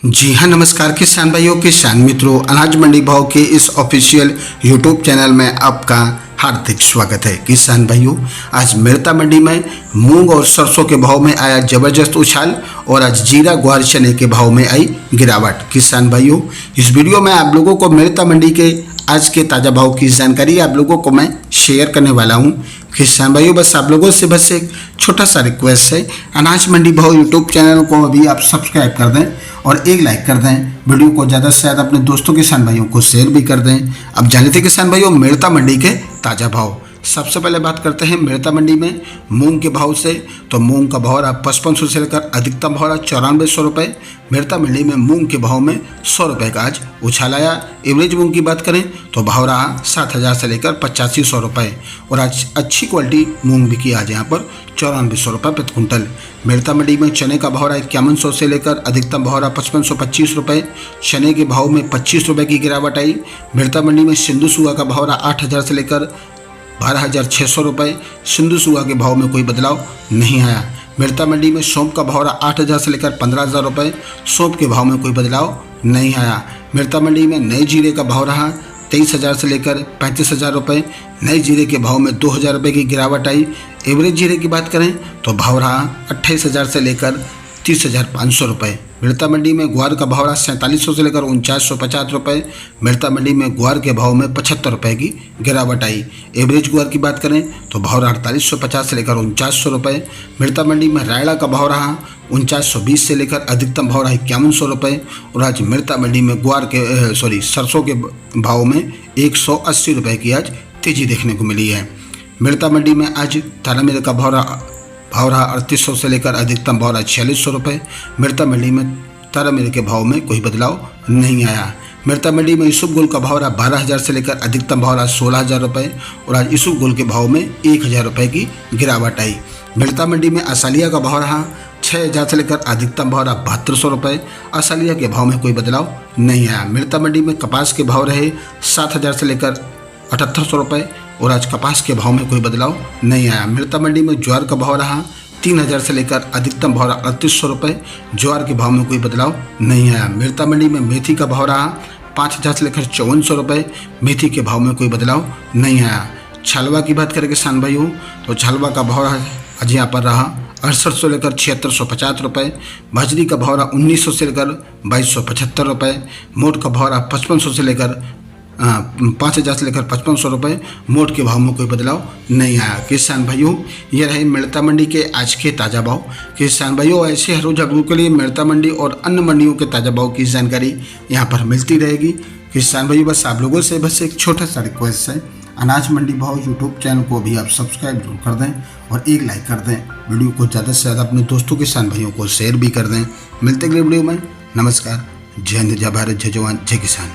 जी हाँ, नमस्कार किसान भाइयों, किसान मित्रों, अनाज मंडी भाव के इस ऑफिशियल यूट्यूब चैनल में आपका हार्दिक स्वागत है। किसान भाइयों, आज मेड़ता मंडी में मूंग और सरसों के भाव में आया जबरदस्त उछाल और आज जीरा ग्वार चने के भाव में आई गिरावट। किसान भाइयों, इस वीडियो में आप लोगों को मेड़ता मंडी के आज के ताज़ा भाव की जानकारी आप लोगों को मैं शेयर करने वाला हूं। किसान भाइयों, बस आप लोगों से बस एक छोटा सा रिक्वेस्ट है, अनाज मंडी भाव यूट्यूब चैनल को अभी आप सब्सक्राइब कर दें और एक लाइक कर दें। वीडियो को ज़्यादा से ज़्यादा अपने दोस्तों किसान भाइयों को शेयर भी कर दें। अब जान लेते किसान भाइयों मेड़ता मंडी के ताज़ा भाव। सबसे पहले बात करते हैं मेड़ता मंडी में मूंग के भाव से। तो मूंग का भाव रहा 5500 से लेकर अधिकतम भाव रहा 9400 रुपये। मेड़ता मंडी में मूंग के भाव में 100 रुपये का आज उछाल आया। एवरेज मूंग की बात करें तो भाव रहा 7000 से लेकर 8500 रुपये और आज अच्छी क्वालिटी मूंग बिकी आज यहाँ पर 9400 रुपये प्रति कुंटल। मेड़ता मंडी में चने का भाव रहा 5100 से लेकर अधिकतम भाव रहा 5525 रुपये। चने के भाव में 25 रुपये की गिरावट आई। मेड़ता मंडी में सिंधु सुगा का भाव रहा 8000 से लेकर 12600 रुपये। सिंधु सुगा के भाव में कोई बदलाव नहीं आया। मेड़ता मंडी में सौंफ का भाव रहा 8000 से लेकर 15000 रुपये। सौंफ के भाव में कोई बदलाव नहीं आया। मेड़ता मंडी में नए जीरे का भाव रहा 23000 से लेकर 35000 रुपये। नए जीरे के भाव में 2000 रुपये की गिरावट आई। एवरेज जीरे की बात करें तो भाव रहा 28000 से लेकर 30500 रुपये। मेड़ता मंडी में ग्वार का भाव रहा 4700 से लेकर 4950 रुपये। मेड़ता मंडी में ग्वार के भाव में 75 रुपये की गिरावट आई। एवरेज ग्वार की बात करें तो भाव रहा 4850 से लेकर 4900 रुपये। मेड़ता मंडी में रायड़ा का भाव रहा 4920 से लेकर अधिकतम भाव रहा 5100 रुपये और आज मेड़ता मंडी में सरसों के भाव में 180 रुपये की आज तेजी देखने को मिली है। मेड़ता मंडी में आज तारामीर का भाव रहा 3800 से लेकर अधिकतम भाव रहा 4600 रुपये। मेड़ता मंडी में तारामीर के भाव में कोई बदलाव नहीं आया। मेड़ता मंडी में ईसुबगुल का भाव रहा 12000 से लेकर अधिकतम भाव रहा 16000 रुपये और आज ईसुबगुल के भाव में 1000 रुपये की गिरावट आई। मेड़ता मंडी में असालिया का भाव रहा 6000 से लेकर अधिकतम भाव रहा 7200 रुपये। असालिया के भाव में कोई बदलाव नहीं आया। मेड़ता मंडी में कपास के भाव रहे 7000 से लेकर 7800 रुपये और आज कपास के भाव में कोई बदलाव नहीं आया। मेड़ता मंडी में ज्वार का भाव रहा 3000 से लेकर अधिकतम भाव रहा 3800 रुपये। ज्वार के भाव में कोई बदलाव नहीं आया। मेड़ता मंडी में मेथी का भाव रहा 5000 से लेकर 5400 रुपये। मेथी के भाव में कोई बदलाव नहीं आया। छलवा की बात करें किसान भाइयों तो छलवा का भाव आज यहाँ पर रहा 6800 से लेकर 7650 रुपये। बाजरी का भाव रहा 1900 से लेकर 2275 रुपये। मोट का भाव रहा 5500 से लेकर 5000 से लेकर 5500 रुपये। मोट के भाव में कोई बदलाव नहीं आया। किसान भाइयों, ये रहे मेड़ता मंडी के आज के ताज़ा भाव। किसान भाइयों, ऐसे हर रोज आप लोगों के लिए मेड़ता मंडी और अन्य मंडियों के ताज़ा भाव की जानकारी यहाँ पर मिलती रहेगी। किसान भाइयों, बस आप लोगों से बस एक छोटा सा रिक्वेस्ट है, अनाज मंडी भाव यूट्यूब चैनल को भी आप सब्सक्राइब जरूर कर दें और एक लाइक कर दें। वीडियो को ज़्यादा से ज़्यादा अपने दोस्तों किसान भाइयों को शेयर भी कर दें। मिलते अगले वीडियो में। नमस्कार। जय हिंद, जय भारत, जय जवान, जय किसान।